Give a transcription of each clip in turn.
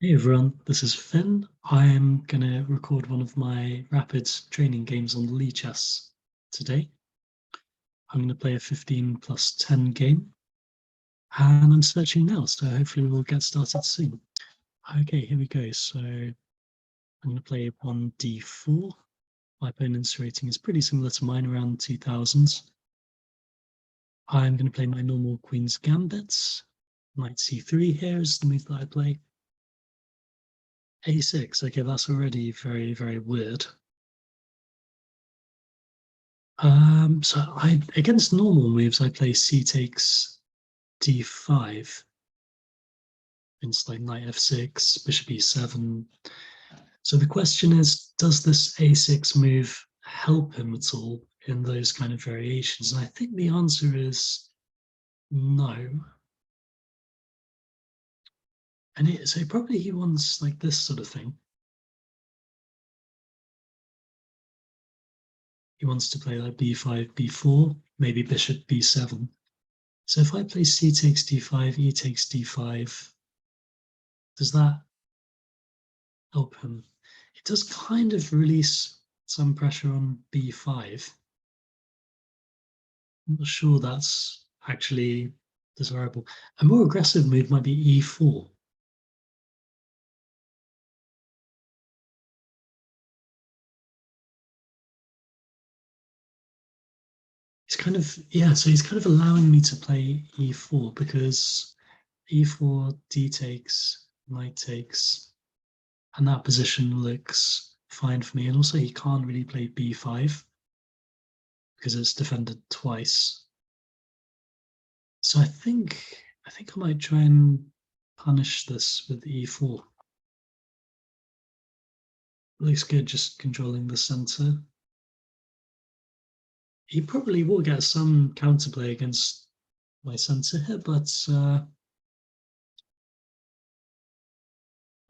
Hey everyone, this is Finn. I'm going to record one of my rapid training games on lichess today. I'm going to play a 15 plus 10 game, and I'm searching now, so hopefully we'll get started soon. Okay, here we go. So I'm going to play 1d4. My opponent's rating is pretty similar to mine, around 2000s. I'm going to play my normal Queen's Gambits. Knight c3 here is the move that I play. a6, okay, that's already very, very weird. So against normal moves, I play c takes d5. It's like knight f6, bishop e7. So the question is, does this a6 move help him at all in those kind of variations? And I think the answer is no. So probably he wants like this sort of thing. He wants to play like b5, b4, maybe bishop b7. So if I play c takes d5, e takes d5, does that help him? It does kind of release some pressure on b5. I'm not sure that's actually desirable. A more aggressive move might be e4. He's kind of, yeah, so he's kind of allowing me to play e4 because e4, d takes, knight takes, and that position looks fine for me. And also he can't really play b5 because it's defended twice. So I think I might try and punish this with e4. Looks good, just controlling the center. He probably will get some counterplay against my center here, but I'm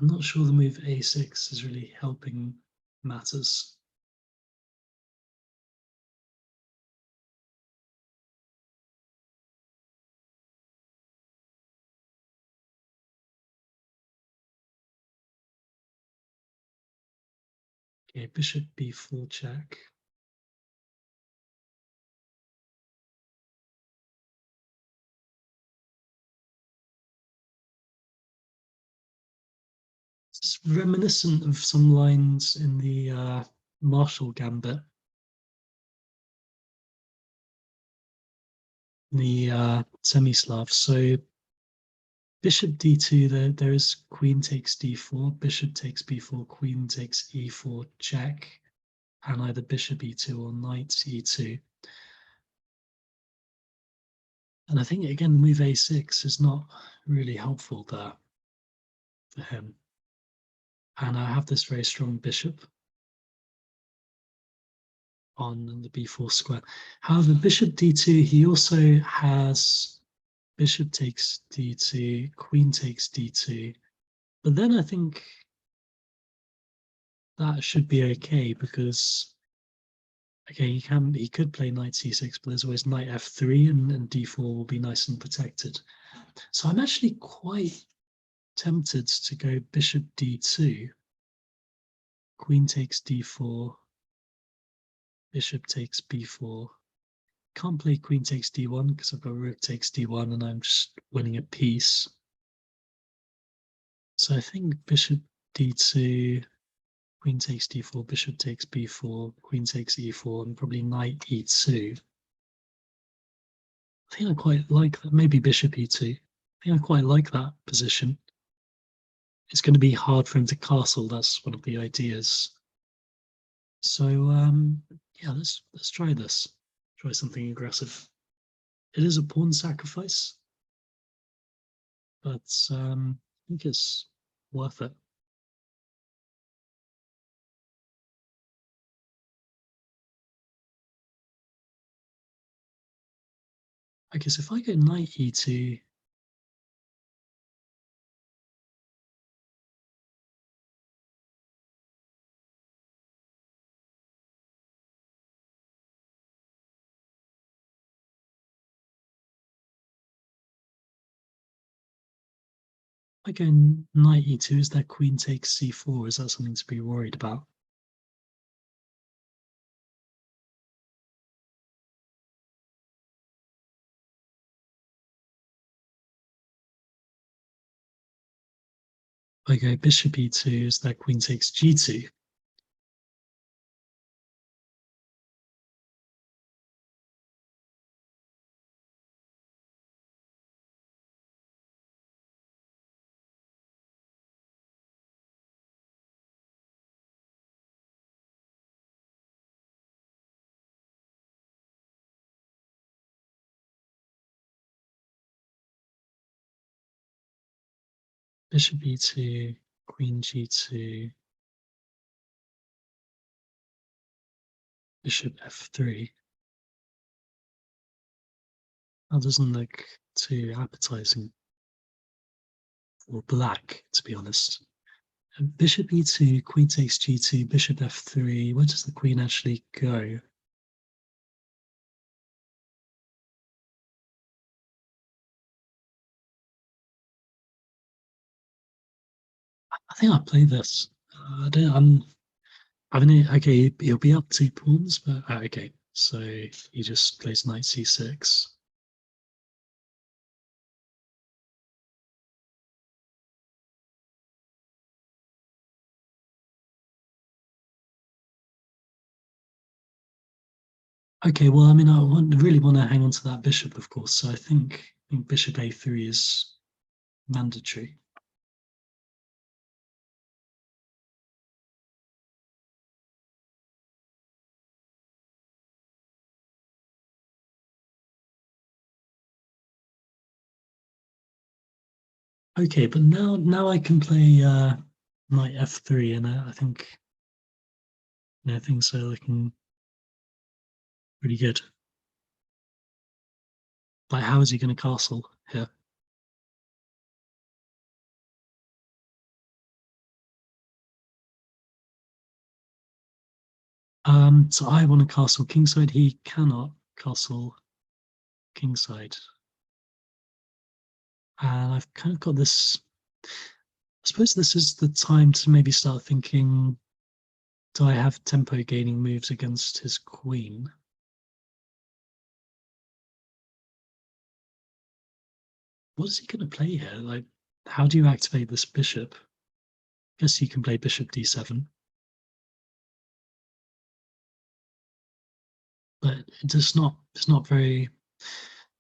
not sure the move a6 is really helping matters. Okay, bishop b4 check. It's reminiscent of some lines in the Marshall Gambit, the semi-Slav. So bishop d2, there is queen takes d4, bishop takes b4, queen takes e4 check, and either bishop e2 or knight e2. And I think, again, move a6 is not really helpful there for him. And I have this very strong bishop on the b4 square. However, bishop d2, he also has bishop takes d2, queen takes d2. But then I think that should be okay because, okay, he could play knight c6, but there's always knight f3 and d4 will be nice and protected. So I'm actually quite tempted to go bishop d2, queen takes d4, bishop takes b4. Can't play queen takes d1 because I've got rook takes d1 and I'm just winning a piece. So I think bishop d2, queen takes d4, bishop takes b4, queen takes e4, and probably knight e2. I think I quite like that. Maybe bishop e2. I think I quite like that position. It's going to be hard for him to castle. That's one of the ideas. So yeah, let's try this. Try something aggressive. It is a pawn sacrifice, but I think it's worth it. I guess if I go knight e2, I go knight e2, is that queen takes c4? Is that something to be worried about? I go bishop e2, is that queen takes g2? Bishop e2, queen g2, bishop f3. That doesn't look too appetizing for black, to be honest. Bishop e2, queen takes g2, bishop f3. Where does the queen actually go? I think I'll play this. I don't. I mean, okay, he'll be up 2 pawns, but okay. So he just plays knight c6. Okay, well, I mean, really want to hang on to that bishop, of course. So I think bishop a3 is mandatory. Okay, but now I can play knight f3, and I think things are looking pretty good. Like, how is he going to castle here? So I want to castle kingside. He cannot castle kingside, and I've kind of got this. I suppose this is the time to maybe start thinking: do I have tempo gaining moves against his queen? What is he going to play here? Like, how do you activate this bishop? I guess he can play bishop d7, but it's not very.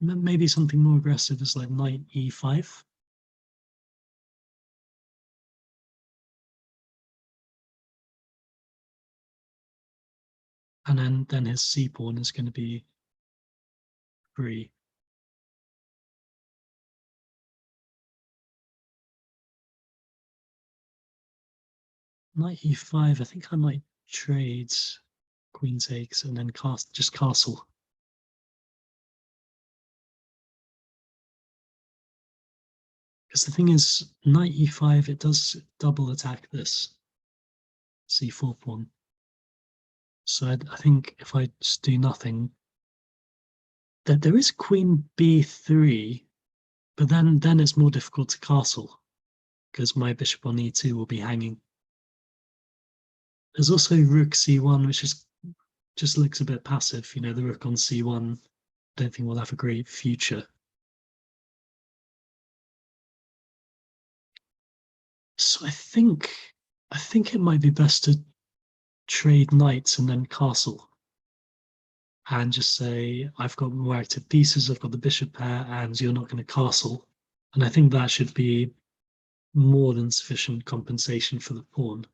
Maybe something more aggressive is like knight e5. And then his c pawn is going to be free. Knight e5. I think I might trade queen takes and then just castle. Because the thing is, knight e5, it does double attack this c4 pawn. So I think if I just do nothing, that there is queen b3, but then it's more difficult to castle because my bishop on e2 will be hanging. There's also rook c1, which just looks a bit passive. The rook on c1, I don't think will have a great future. So I think it might be best to trade knights and then castle, and just say I've got more active pieces, I've got the bishop pair, and you're not going to castle. And I think that should be more than sufficient compensation for the pawn.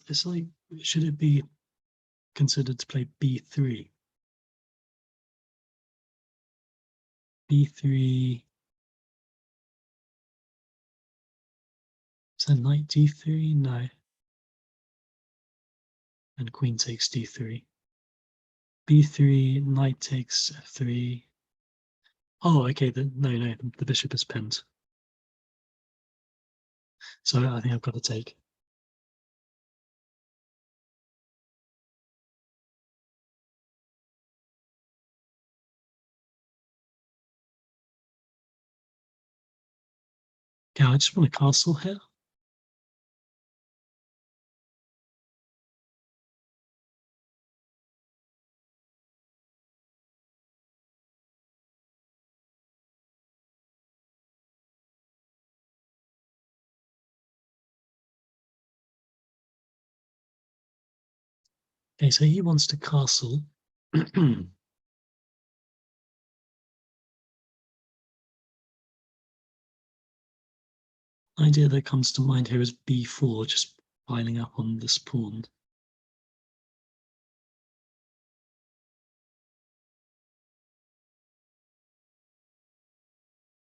It's like, should it be considered to play b3? b3, is that knight d3? No. And queen takes d3. b3, knight takes f3. Oh, okay. No, the bishop is pinned. So I think I've got to take. Yeah, I just want a castle here. Okay, so he wants to castle. Idea that comes to mind here is b4, just piling up on this pawn.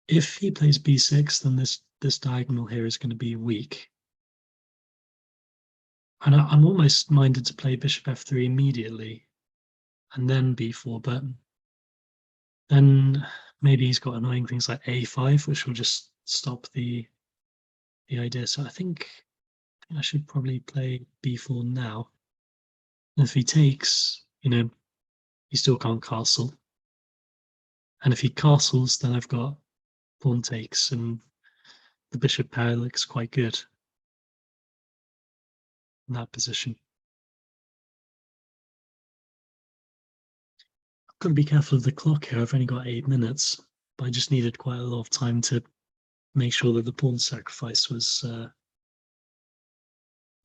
If he plays b6, then this diagonal here is going to be weak. And I'm almost minded to play bishop f3 immediately and then b4, but then maybe he's got annoying things like a5, which will just stop the idea. So I think I should probably play b4 now. And if he takes, he still can't castle. And if he castles, then I've got pawn takes, and the bishop pair looks quite good in that position. I've got to be careful of the clock here. I've only got 8 minutes, but I just needed quite a lot of time to make sure that the pawn sacrifice was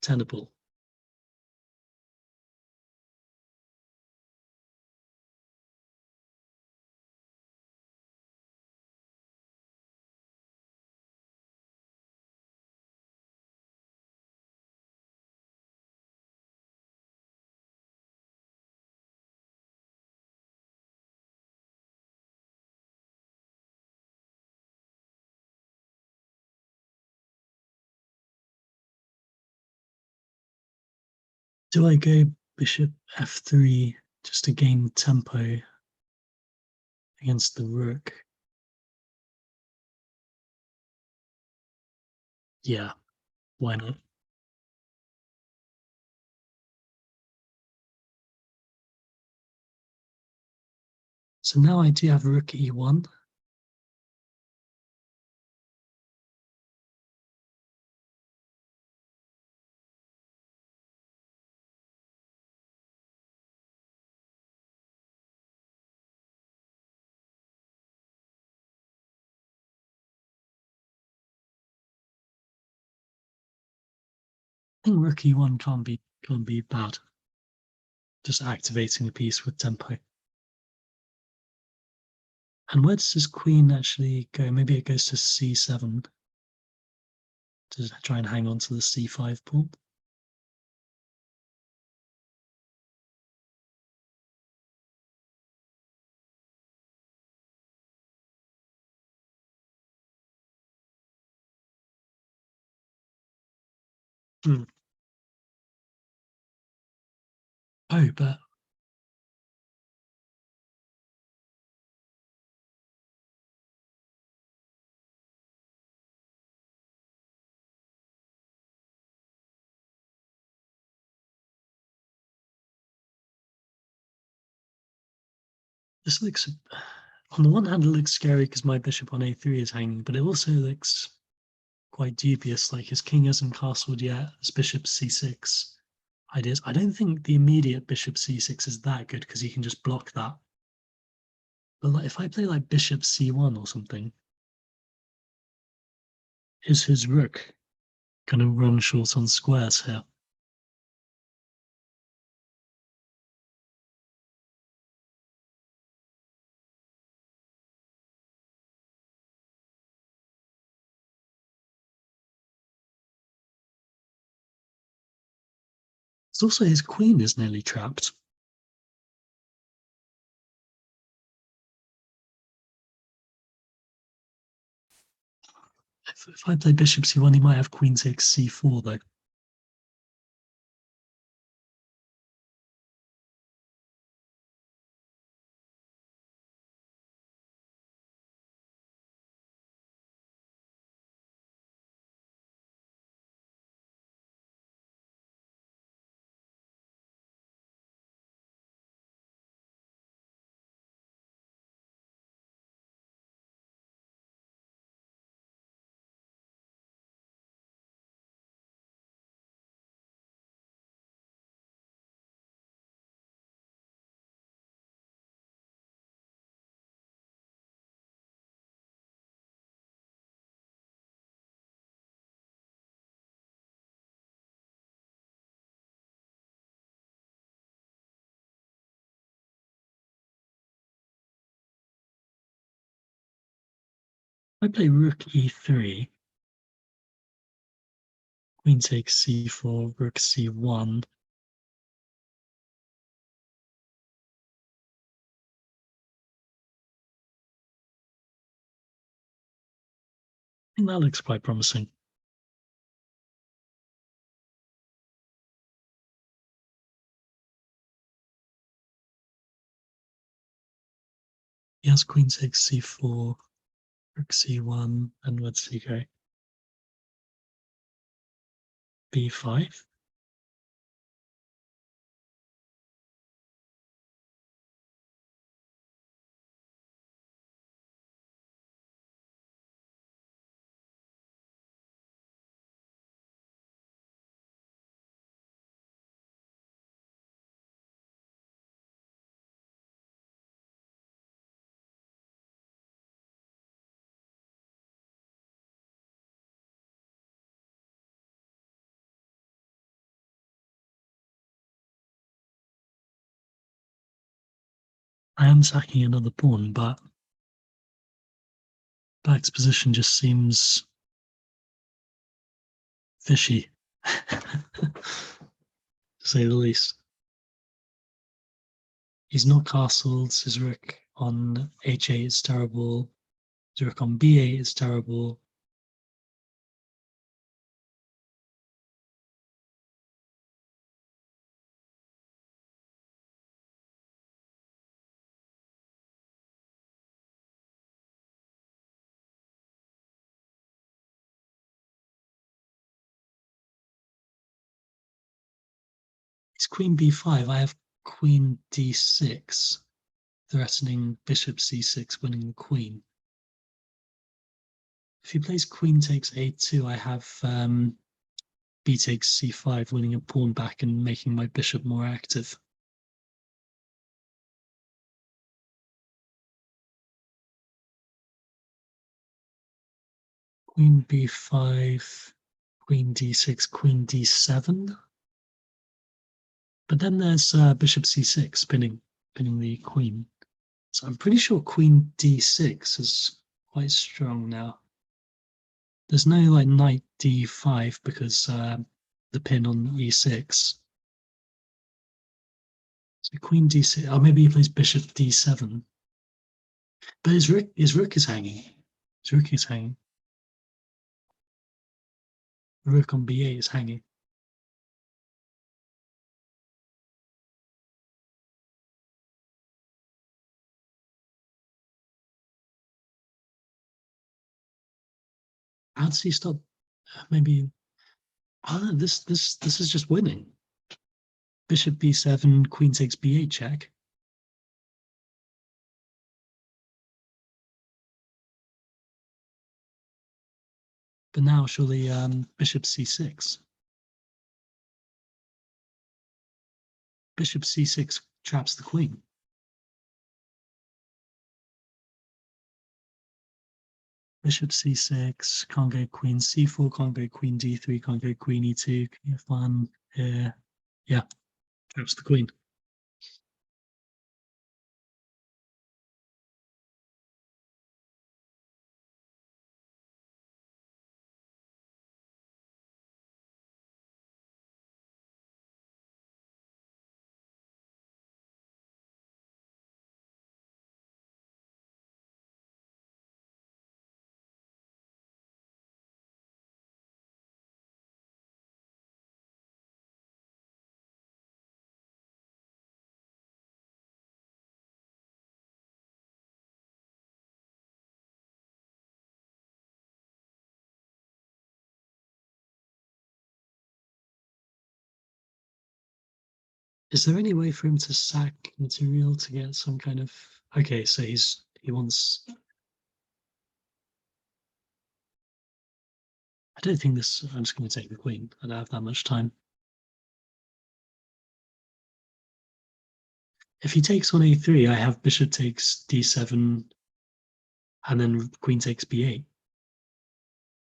tenable. Do I go bishop f3 just to gain tempo against the rook? Yeah, why not? So now I do have rook e1. I think rook e1 can't be bad. Just activating the piece with tempo. And where does this queen actually go? Maybe it goes to c7 to try and hang on to the c5 pawn. Hmm. Oh, but this looks, on the one hand, it looks scary because my bishop on a3 is hanging, but it also looks quite dubious. Like his king hasn't castled yet. His bishop c6 ideas. I don't think the immediate bishop c6 is that good because he can just block that. But like if I play like bishop c1 or something, is his rook gonna run short on squares here? It's also his queen is nearly trapped. If I play bishop c1, he might have queen takes c4 though. I play rook e3, queen takes c4, rook c1. I think that looks quite promising. He has queen takes c4, rook c1, and let's see, go b5. I am sacking another pawn, but Black's position just seems fishy, to say the least. He's not castled. His rook on h8 is terrible. His rook on b8 is terrible. It's queen b5. I have queen d6, threatening bishop c6, winning the queen. If he plays queen takes a2, I have b takes c5, winning a pawn back and making my bishop more active. Queen b5, queen d6, queen d7. But then there's bishop c6, pinning the queen. So I'm pretty sure queen d6 is quite strong now. There's no like knight d5 because the pin on e6. So queen d6. Oh, maybe he plays bishop d7. But his rook is hanging. His rook is hanging. The rook on b8 is hanging. How does he stop? Maybe. Oh no, this is just winning. Bishop b7, queen takes b8 check. But now surely bishop c6. Bishop c6 traps the queen. Bishop c6, can't go queen c4, can't go queen d3, can't go queen e2, f1, here. Yeah, traps the queen. Is there any way for him to sack material to get some kind of... Okay, so he wants... I don't think this... I'm just going to take the queen. I don't have that much time. If he takes on a3, I have bishop takes d7 and then queen takes b8.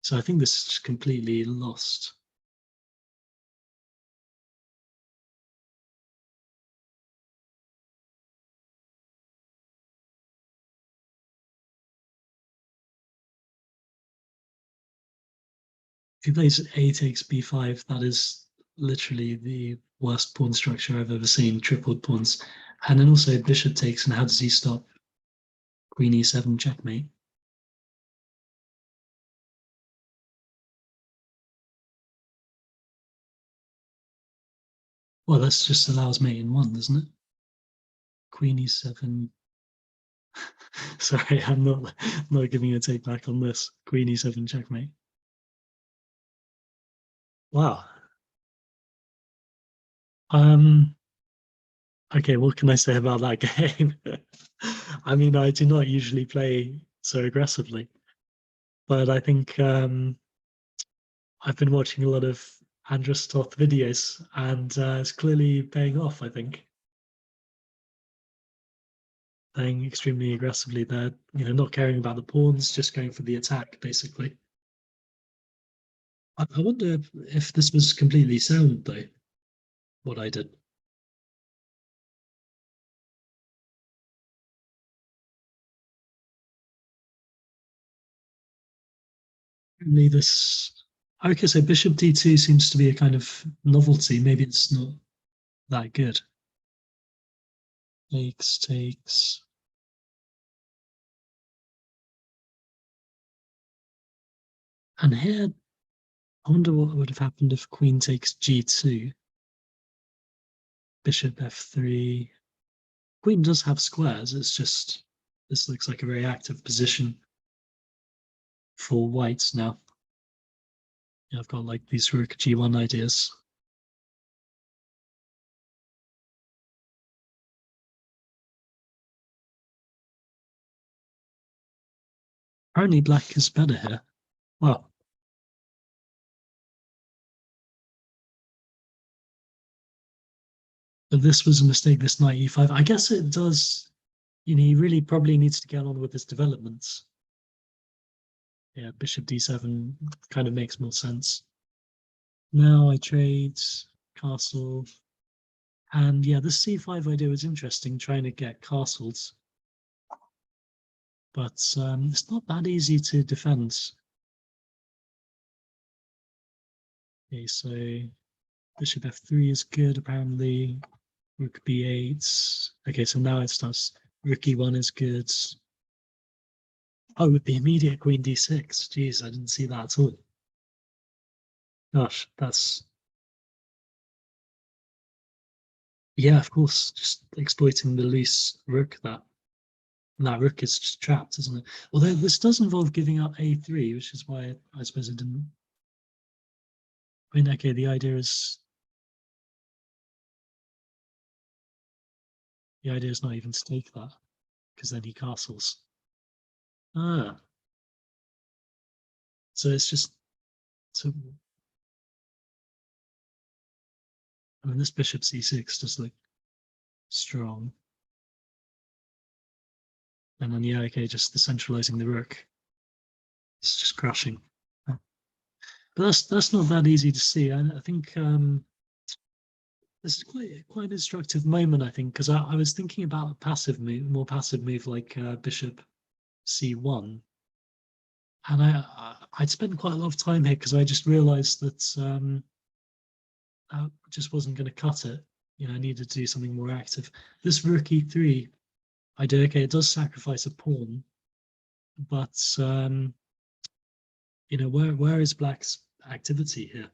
So I think this is just completely lost. If he plays a takes b5, that is literally the worst pawn structure I've ever seen, tripled pawns. And then also bishop takes, and how does he stop queen e7 checkmate? Well, this just allows mate in one, doesn't it? Queen e7. Sorry, I'm not giving you a take back on this. Queen e7 checkmate. Wow. Um. Okay, what can I say about that game? I mean, I do not usually play so aggressively, but I think I've been watching a lot of Andrus Toth videos, and it's clearly paying off. I think playing extremely aggressively there, not caring about the pawns, just going for the attack, basically. I wonder if this was completely sound, though, what I did. Only this. Okay, so bishop d2 seems to be a kind of novelty. Maybe it's not that good. Takes, takes. And here, I wonder what would have happened if queen takes g2, bishop f3. Queen does have squares. It's just this looks like a very active position for whites now. Yeah, I've got like these rook g1 ideas. Apparently black is better here. Well, but this was a mistake, this knight e5. I guess it does, he really probably needs to get on with his developments. Yeah, bishop d7 kind of makes more sense. Now I trade castle. And yeah, this c5 idea was interesting, trying to get castles. But it's not that easy to defend. Okay, so bishop f3 is good, apparently. Rook b8. Okay, so now it starts. Rook e1 is good. Oh, with the immediate queen d6. Jeez, I didn't see that at all. Gosh, that's... Yeah, of course, just exploiting the loose rook that rook is just trapped, isn't it? Although this does involve giving up a3, which is why I suppose it didn't... I mean, okay, the idea is not even to take that, because then he castles. Ah, so it's just... So, I mean, this bishop c6 does look strong. And then, yeah, okay, just the centralizing the rook. It's just crashing. But that's not that easy to see. I think this is quite an instructive moment, I think, because I was thinking about a passive move, more passive move like bishop c1. And I'd spent quite a lot of time here because I just realized that I just wasn't going to cut it. I needed to do something more active. This rook e3, I do, okay, it does sacrifice a pawn, but where is black's activity here?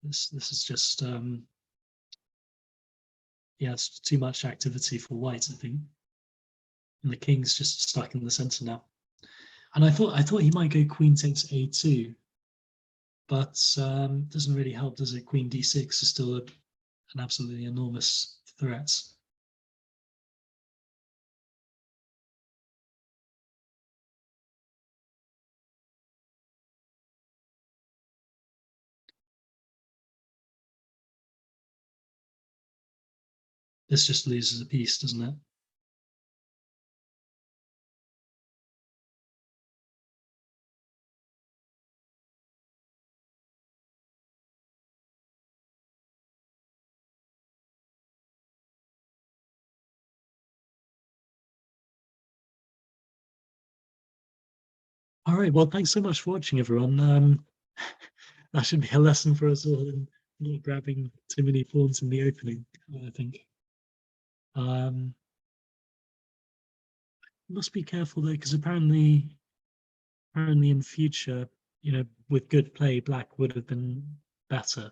This is just yeah, it's too much activity for white, I think. And the king's just stuck in the center now. And I thought he might go queen takes a2, but doesn't really help, does it? Queen d6 is still an absolutely enormous threat. This just loses a piece, doesn't it? All right. Well, thanks so much for watching, everyone. that should be a lesson for us all in not grabbing too many pawns in the opening, I think. Must be careful though, because apparently in future, with good play, black would have been better.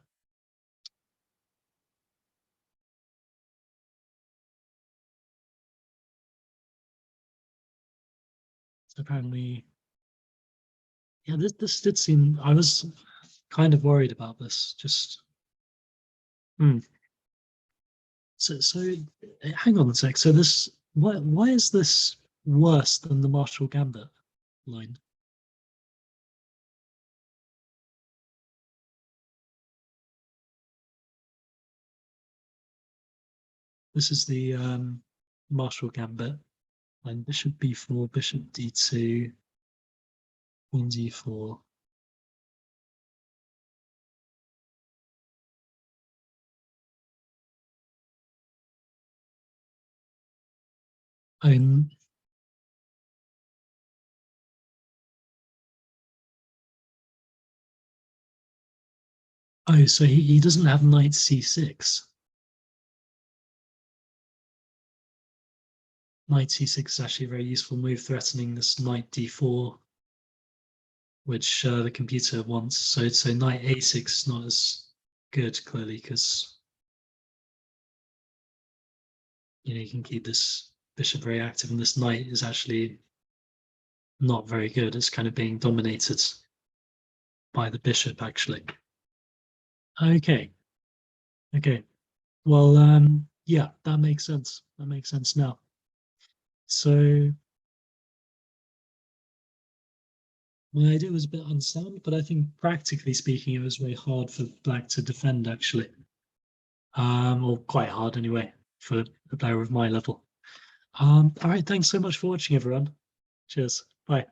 So apparently, yeah, this did seem. I was kind of worried about this. Just so hang on a sec. So this why is this worse than the Marshall Gambit line? This is the Marshall Gambit line. Bishop b4, bishop d2, queen d4. Oh, so he doesn't have knight c6. Knight c6 is actually a very useful move, threatening this knight d4, which the computer wants. So knight a6 is not as good, clearly, because you can keep this bishop very active, and this knight is actually not very good. It's kind of being dominated by the bishop, actually. Okay. Well, yeah, that makes sense. That makes sense now. So my idea was a bit unsound, but I think practically speaking, it was very hard for black to defend, actually. Or quite hard anyway, for a player of my level. All right, thanks so much for watching, everyone. Cheers. Bye.